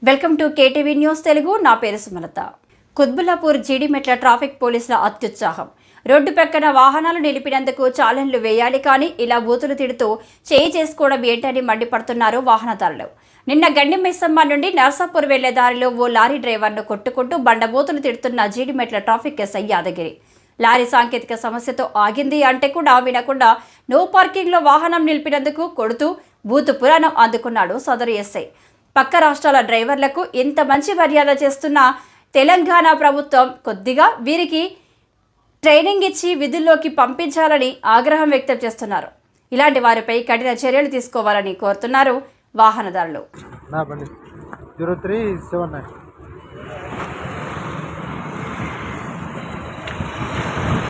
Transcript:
Welcome to KTV news Telugu. నా పేరు Sumalatha. Quthbullapur Jeedimetla traffic పోలీసుల అత్యుత్సాహం. రోడ్డు పక్కన వాహనాలు నిలిపినందుకు చాలన్లు వేయాలి, కానీ ఇలా బూతులు తిడుతూ చేయి చేసుకోవడం ఏంటని మండిపడుతున్నారు వాహనదారులు. నిన్న గండిమైసమ్మ నుండి నర్సాపూర్ వెళ్లే దారిలో ఓ లారీ డ్రైవర్ను కొట్టుకుంటూ బండబూతులు తిడుతున్న Jeedimetla traffic SI Yadagiri. Lorry సాంకేతిక సమస్యతో ఆగింది అంటే కూడా వినకుండా నో పార్కింగ్లో వాహనం నిలిపినందుకు కొడుతూ బూతు పురాణం అందుకున్నాడు సదరు ఎస్ఐ. పక్క రాష్ట్రాల డ్రైవర్లకు ఇంత మంచి మర్యాద చేస్తున్న తెలంగాణ ప్రభుత్వం కొద్దిగా వీరికి ట్రైనింగ్ ఇచ్చి విధుల్లోకి పంపించాలని ఆగ్రహం వ్యక్తం చేస్తున్నారు. ఇలాంటి వారిపై కఠిన చర్యలు తీసుకోవాలని కోరుతున్నారు వాహనదారులు.